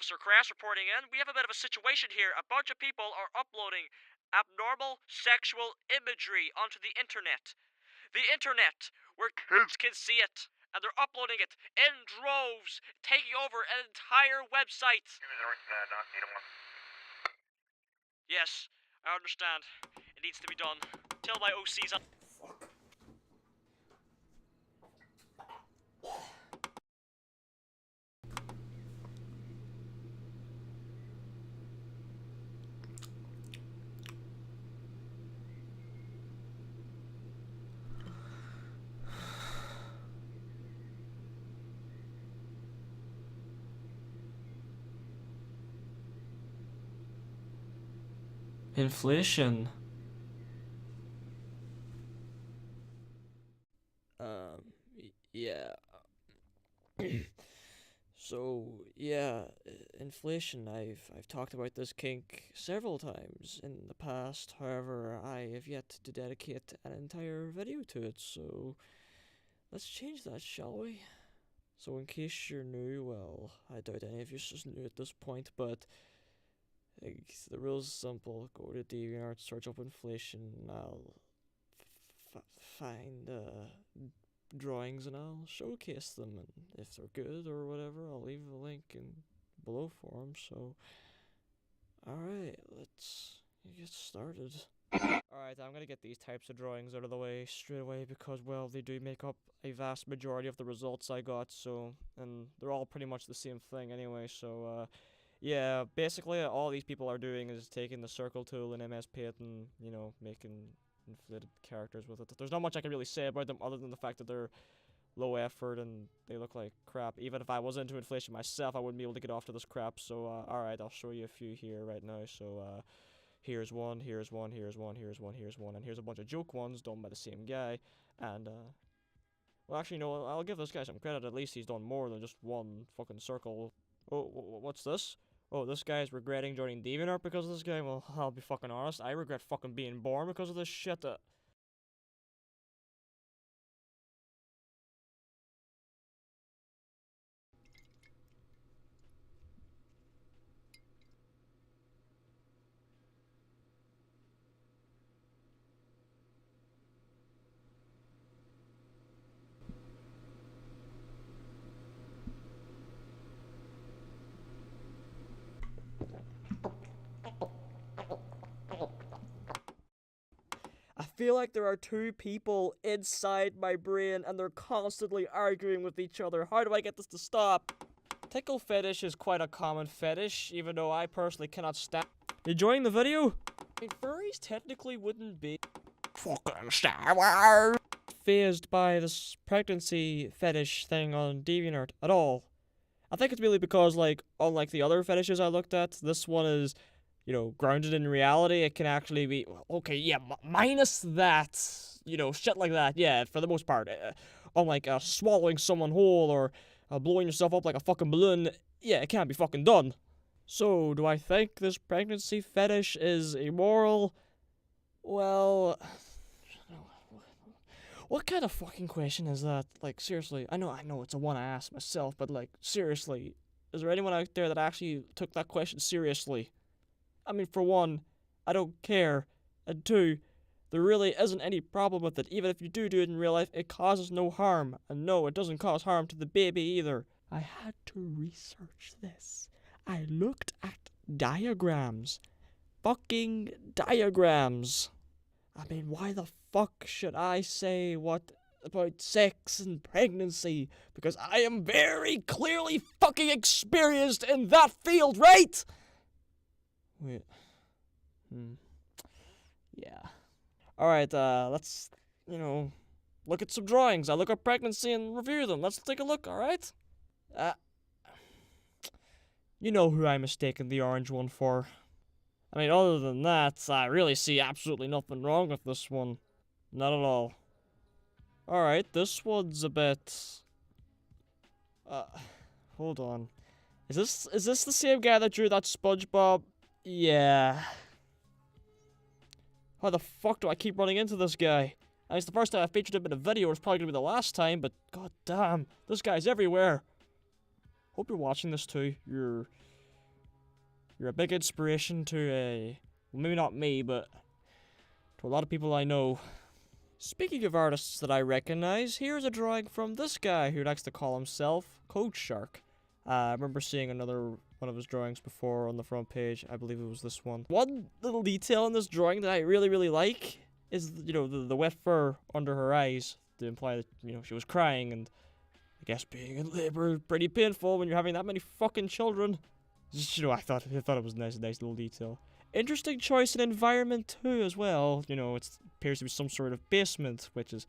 Mr. Crazt reporting in. We have a bit of a situation here. A bunch of people are uploading abnormal sexual imagery onto the internet. The internet, where kids can see it. And they're uploading it in droves, taking over an entire website. Yes, I understand. It needs to be done. Tell my OCs up. Fuck. Inflation. Yeah. So, yeah, inflation. I've talked about this kink several times in the past. However, I have yet to dedicate an entire video to it, so let's change that, shall we? So, in case you're new, well, I doubt any of you are just new at this point, but the rule's simple. Go to DeviantART, search up inflation, and I'll find drawings and I'll showcase them, and if they're good or whatever, I'll leave a link below for them. So, alright, let's get started. Alright, I'm gonna get these types of drawings out of the way straight away because, well, they do make up a vast majority of the results I got, so, and they're all pretty much the same thing anyway, so, yeah, basically all these people are doing is taking the circle tool and MS Paint and, you know, making inflated characters with it. There's not much I can really say about them other than the fact that they're low effort and they look like crap. Even if I was into inflation myself, I wouldn't be able to get off to this crap, so, alright, I'll show you a few here right now. So, here's one, here's one, here's one, here's one, here's one, and here's a bunch of joke ones done by the same guy, and, well, actually, no, I'll give this guy some credit. At least he's done more than just one fucking circle. Oh, what's this? Oh, this guy's regretting joining DeviantArt because of this guy? Well, I'll be fucking honest, I regret fucking being born because of this shit. I feel like there are two people inside my brain and they're constantly arguing with each other. How do I get this to stop? Tickle fetish is quite a common fetish, even though I personally cannot stand. You enjoying the video? I mean, furries technically wouldn't be fucking Star Wars phased by this pregnancy fetish thing on DeviantArt at all. I think it's really because, like, unlike the other fetishes I looked at, this one is, you know, grounded in reality. It can actually be, okay, yeah, minus that, you know, shit like that, yeah, for the most part. Unlike swallowing someone whole or blowing yourself up like a fucking balloon, yeah, it can't be fucking done. So, do I think this pregnancy fetish is immoral? Well, what kind of fucking question is that? Like, seriously, I know it's a one I asked myself, but, like, seriously, is there anyone out there that actually took that question seriously? I mean, for one, I don't care, and two, there really isn't any problem with it. Even if you do it in real life, it causes no harm, and no, it doesn't cause harm to the baby either. I had to research this. I looked at diagrams. Fucking diagrams. I mean, why the fuck should I say what about sex and pregnancy? Because I am very clearly fucking experienced in that field, right? Wait. Yeah. Alright, let's, you know, look at some drawings. I look up pregnancy and review them. Let's take a look, alright? You know who I mistaken the orange one for. I mean, other than that, I really see absolutely nothing wrong with this one. Not at all. Alright, this one's a bit... hold on. Is this the same guy that drew that Spongebob? Yeah. How the fuck do I keep running into this guy? I mean, it's the first time I featured him in a video, it's probably gonna be the last time, but god damn, this guy's everywhere. Hope you're watching this too. You're You're a big inspiration to well, maybe not me, but to a lot of people I know. Speaking of artists that I recognize, here's a drawing from this guy who likes to call himself Code Shark. I remember seeing another one of his drawings before on the front page. I believe it was this one. One little detail in this drawing that I really like is, you know, the wet fur under her eyes to imply that, you know, she was crying, and I guess being in labor is pretty painful when you're having that many fucking children. Just, you know, I thought it was a nice little detail. Interesting choice in environment too, as well. You know, it appears to be some sort of basement, which is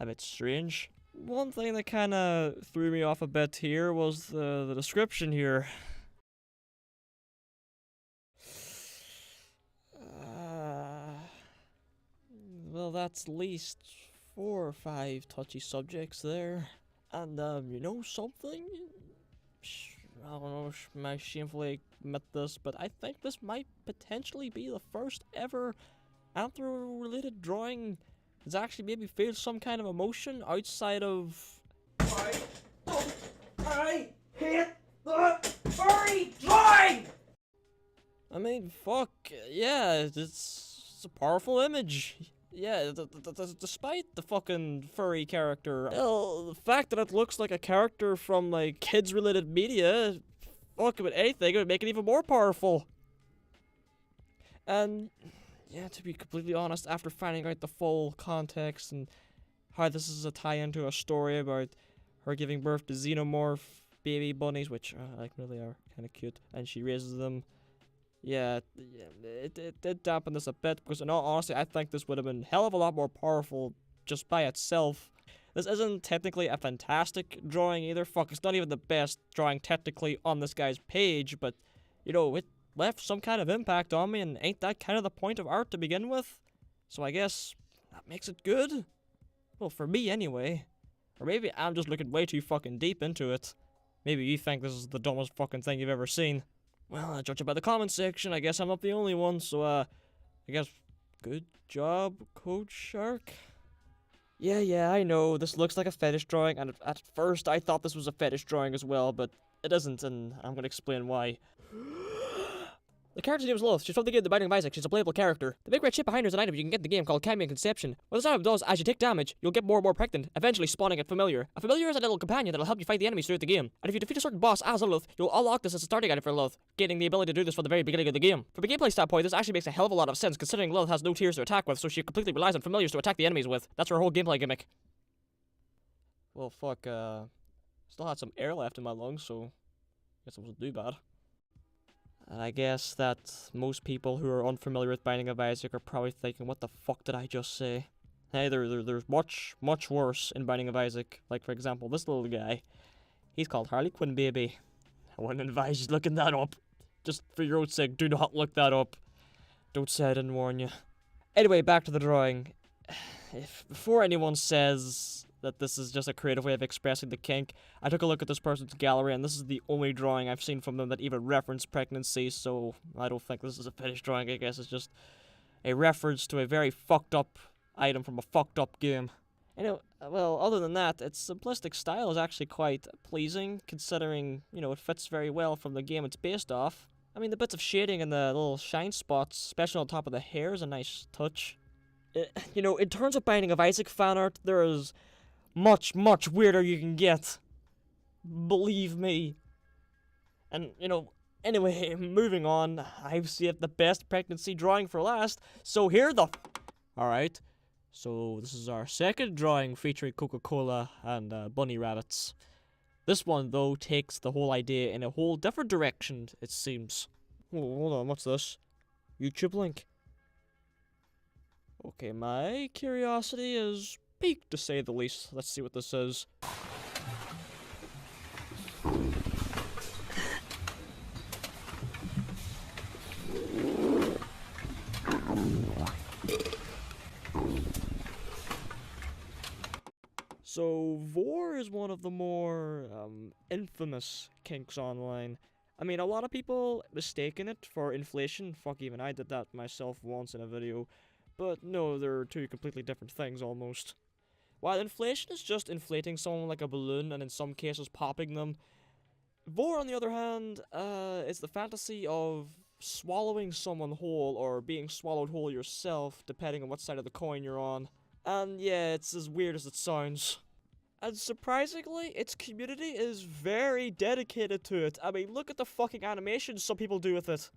a bit strange. One thing that kind of threw me off a bit here was the description here. Well, that's at least 4 or 5 touchy subjects there. And, you know something? I don't know if I shamefully admit this, but I think this might potentially be the first ever anthro-related drawing that's actually maybe feels some kind of emotion outside of... I hate the furry drawing! I mean, fuck, yeah, it's a powerful image. Yeah, despite the fucking furry character, well, the fact that it looks like a character from, like, kids-related media, fuck, with anything, it would make it even more powerful. And, yeah, to be completely honest, after finding out the full context and how this is a tie-in to a story about her giving birth to Xenomorph baby bunnies, which, like, really are kind of cute, and she raises them. Yeah, it did dampen this a bit, because in all honesty, I think this would have been a hell of a lot more powerful just by itself. This isn't technically a fantastic drawing either. Fuck, it's not even the best drawing technically on this guy's page, but, you know, it left some kind of impact on me, and ain't that kind of the point of art to begin with? So I guess that makes it good? Well, for me anyway. Or maybe I'm just looking way too fucking deep into it. Maybe you think this is the dumbest fucking thing you've ever seen. Well, judging by the comment section, I guess I'm not the only one, so, I guess, good job, Coach Shark? Yeah, I know, this looks like a fetish drawing, and at first I thought this was a fetish drawing as well, but it isn't, and I'm gonna explain why. The character's name is Lilith. She's from the game The Binding of Isaac. She's a playable character. The big red ship behind her is an item you can get in the game called Cambion Conception. What this item does, as you take damage, you'll get more and more pregnant, eventually spawning a familiar. A familiar is a little companion that'll help you fight the enemies throughout the game. And if you defeat a certain boss as Lilith, you'll unlock this as a starting item for Lilith, gaining the ability to do this from the very beginning of the game. From a gameplay standpoint, this actually makes a hell of a lot of sense, considering Lilith has no tiers to attack with, so she completely relies on familiars to attack the enemies with. That's her whole gameplay gimmick. Well, fuck, still had some air left in my lungs, so guess it wasn't too bad. And I guess that most people who are unfamiliar with Binding of Isaac are probably thinking, what the fuck did I just say? Hey, there's much worse in Binding of Isaac. Like, for example, this little guy. He's called Harley Quinn, baby. I wouldn't advise you looking that up. Just for your own sake, do not look that up. Don't say I didn't warn you. Anyway, back to the drawing. Before anyone says that this is just a creative way of expressing the kink, I took a look at this person's gallery, and this is the only drawing I've seen from them that even referenced pregnancy, so I don't think this is a fetish drawing. I guess it's just a reference to a very fucked up item from a fucked up game. You know, well, other than that, its simplistic style is actually quite pleasing, considering, you know, it fits very well from the game it's based off. I mean, the bits of shading and the little shine spots, especially on top of the hair, is a nice touch. You know, in terms of Binding of Isaac fan art, there is much weirder you can get. Believe me. And, you know, anyway, moving on, I've saved the best pregnancy drawing for last, so here the... Alright, so this is our second drawing featuring Coca-Cola and bunny rabbits. This one, though, takes the whole idea in a whole different direction, it seems. Oh, hold on, what's this? YouTube link. Okay, my curiosity is piqued, to say the least. Let's see what this is. So, Vore is one of the more, infamous kinks online. I mean, a lot of people mistaken it for inflation. Fuck, even I did that myself once in a video. But no, they're two completely different things, almost. While inflation is just inflating someone like a balloon, and in some cases popping them, Vore, on the other hand, is the fantasy of swallowing someone whole or being swallowed whole yourself, depending on what side of the coin you're on. And yeah, it's as weird as it sounds. And surprisingly, its community is very dedicated to it. I mean, look at the fucking animations some people do with it.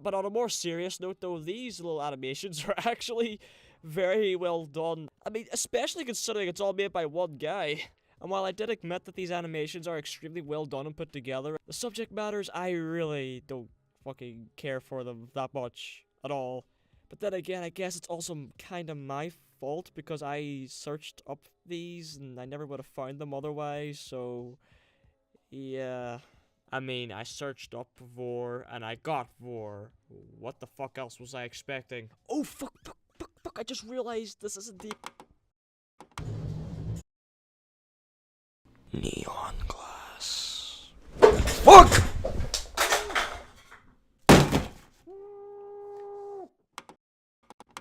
But on a more serious note, though, these little animations are actually very well done. I mean, especially considering it's all made by one guy. And while I did admit that these animations are extremely well done and put together, the subject matters, I really don't fucking care for them that much at all. But then again, I guess it's also kind of my fault because I searched up these and I never would have found them otherwise, so yeah. I mean, I searched up Vore, and I got Vore. What the fuck else was I expecting? Oh, fuck, I just realized this isn't the... Neon glass. Fuck!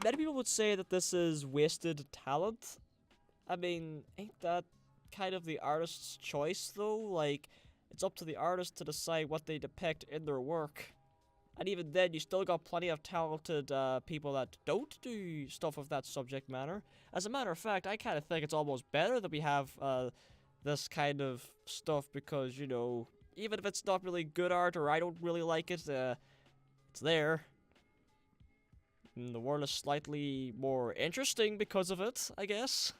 Many people would say that this is wasted talent. I mean, ain't that kind of the artist's choice, though? Like, it's up to the artist to decide what they depict in their work. And even then, you still got plenty of talented people that don't do stuff of that subject matter. As a matter of fact, I kind of think it's almost better that we have this kind of stuff because, you know, even if it's not really good art or I don't really like it, it's there. And the world is slightly more interesting because of it, I guess.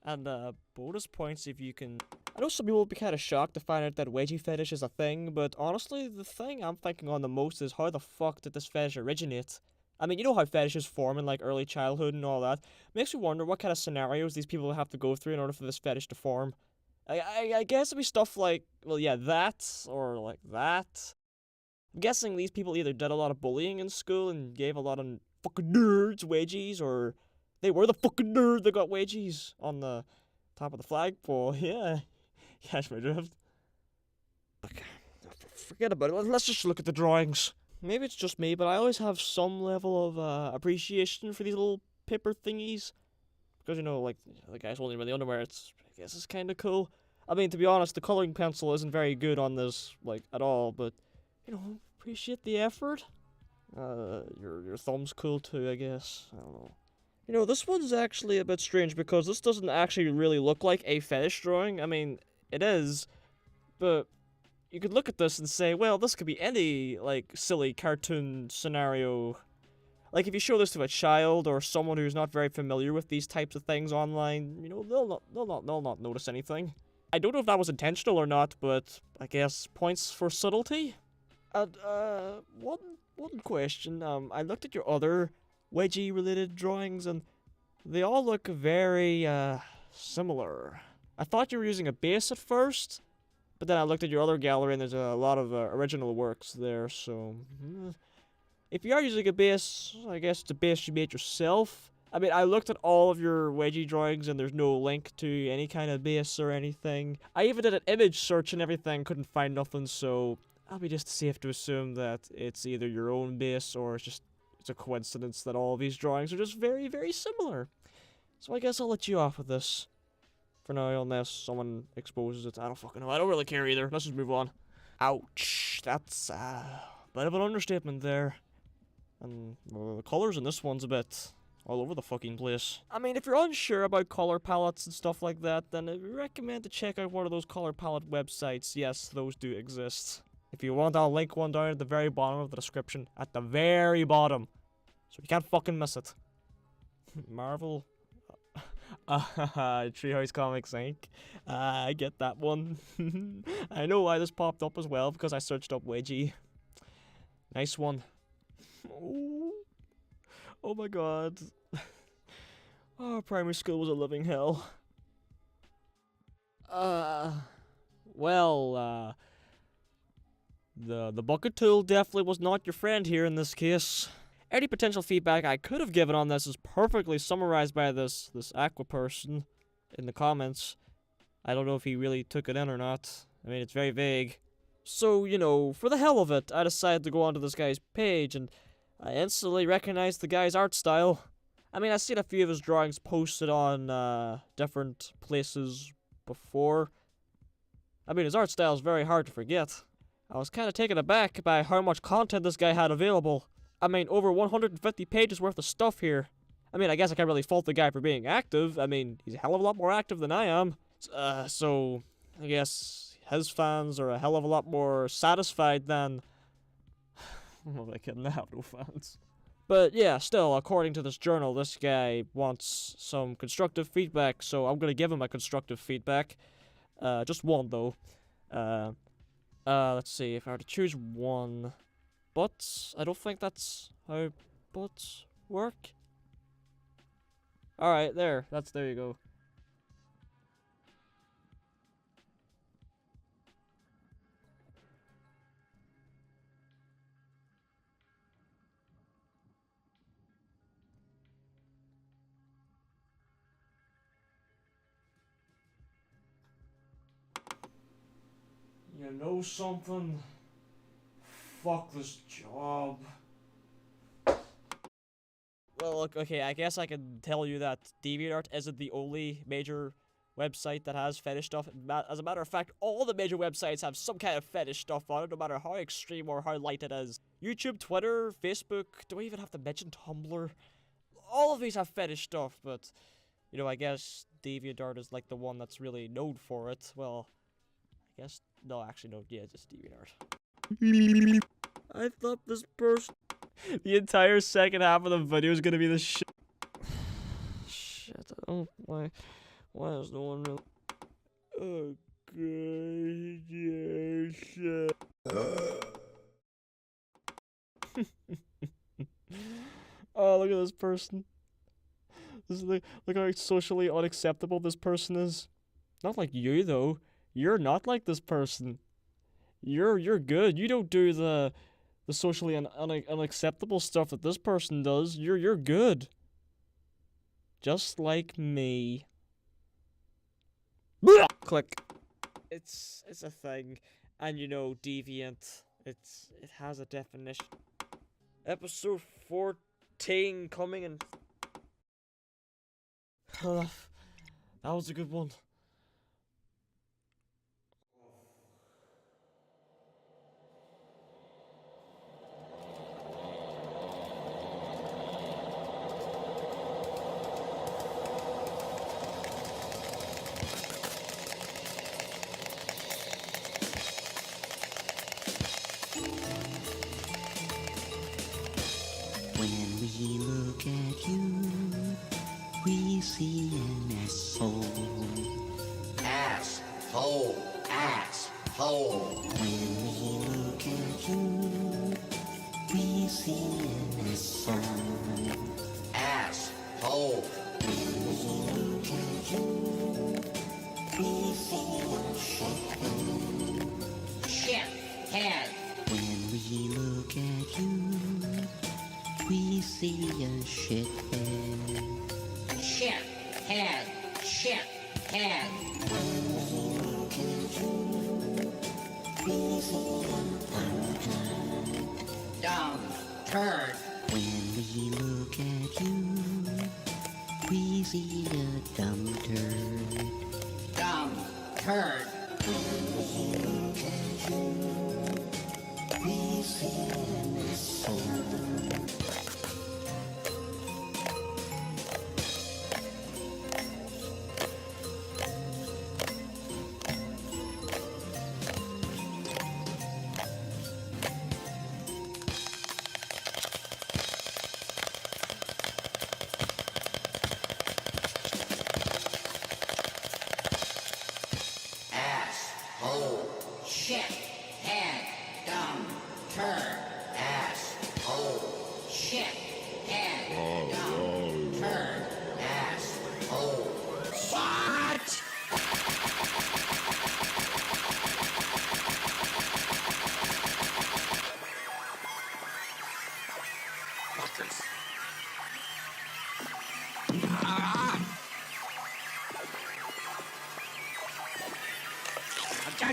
And bonus points if you can... I know some people will be kind of shocked to find out that wedgie fetish is a thing, but honestly, the thing I'm thinking on the most is how the fuck did this fetish originate? I mean, you know how fetishes form in, like, early childhood and all that. Makes me wonder what kind of scenarios these people have to go through in order for this fetish to form. I guess it'd be stuff like, well, yeah, that, or like that. I'm guessing these people either did a lot of bullying in school and gave a lot of fucking nerds wedgies, or they were the fucking nerd that got wedgies on the top of the flagpole, yeah. Catch my drift. Okay, forget about it. Let's just look at the drawings. Maybe it's just me, but I always have some level of appreciation for these little paper thingies. Because, you know, like, the guys holding by the underwear, I guess it's kind of cool. I mean, to be honest, the coloring pencil isn't very good on this, like, at all, but, you know, appreciate the effort. Your thumb's cool too, I guess. I don't know. You know, this one's actually a bit strange because this doesn't actually really look like a fetish drawing. I mean, it is, but you could look at this and say, well, this could be any, like, silly cartoon scenario. Like, if you show this to a child or someone who's not very familiar with these types of things online, you know, they'll not notice anything. I don't know if that was intentional or not, but I guess points for subtlety. And, one question, I looked at your other wedgie-related drawings, and they all look very, similar. I thought you were using a base at first, but then I looked at your other gallery and there's a lot of original works there, so... If you are using a base, I guess it's a base you made yourself. I mean, I looked at all of your wedgie drawings and there's no link to any kind of base or anything. I even did an image search and everything, couldn't find nothing, so... I'll be just safe to assume that it's either your own base or it's a coincidence that all of these drawings are just very, very similar. So I guess I'll let you off with this. For now, unless someone exposes it. I don't fucking know. I don't really care either. Let's just move on. Ouch. That's a bit of an understatement there. And well, the colors in this one's a bit all over the fucking place. I mean, if you're unsure about color palettes and stuff like that, then I recommend to check out one of those color palette websites. Yes, those do exist. If you want, I'll link one down at the very bottom of the description. At the very bottom. So you can't fucking miss it. Marvel... Treehouse Comics Inc. I get that one. I know why this popped up as well, because I searched up Wedgie. Nice one. Oh my god. Oh, primary school was a living hell. Well, the bucket tool definitely was not your friend here in this case. Any potential feedback I could have given on this is perfectly summarized by this aqua person in the comments. I don't know if he really took it in or not. I mean, it's very vague. So, you know, for the hell of it, I decided to go onto this guy's page, and I instantly recognized the guy's art style. I mean, I've seen a few of his drawings posted on different places before. I mean, his art style is very hard to forget. I was kind of taken aback by how much content this guy had available. I mean, over 150 pages worth of stuff here. I mean, I guess I can't really fault the guy for being active. I mean, he's a hell of a lot more active than I am. So, I guess his fans are a hell of a lot more satisfied than... Well, they couldn't have no fans. But yeah, still, according to this journal, this guy wants some constructive feedback, so I'm gonna give him a constructive feedback. Just one, though. Let's see, if I were to choose one... Butts? I don't think that's how butts work. Alright, there you go. You know something? Fuck this job. Well, okay, I guess I can tell you that DeviantArt isn't the only major website that has fetish stuff. As a matter of fact, all the major websites have some kind of fetish stuff on it, no matter how extreme or how light it is. YouTube, Twitter, Facebook, do I even have to mention Tumblr? All of these have fetish stuff, but, you know, I guess DeviantArt is like the one that's really known for it. Well, I guess, no, actually, no, yeah, just DeviantArt. I thought this person... The entire second half of the video is gonna be this shit. Shit, I don't... Why is no one really... Okay, yeah, shit. Oh, look at this person. Look how socially unacceptable this person is. Not like you, though. You're not like this person. You're good. You don't do the socially unacceptable stuff that this person does. You're good. Just like me. Click. It's a thing, and you know, deviant. It has a definition. Episode 14 coming in. That was a good one. When we look at you, we see an asshole. Asshole, asshole. When we look at you, we see an asshole. Asshole. When we look at you, we see a shithead. Shithead. When we look at you, we see a shithead. Shithead. Shithead. When we look at you, we see a dumb turd. When we look at you, we see a dumb turd. Dumb turd. When we look at you, we see an asshole.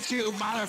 at you, mother.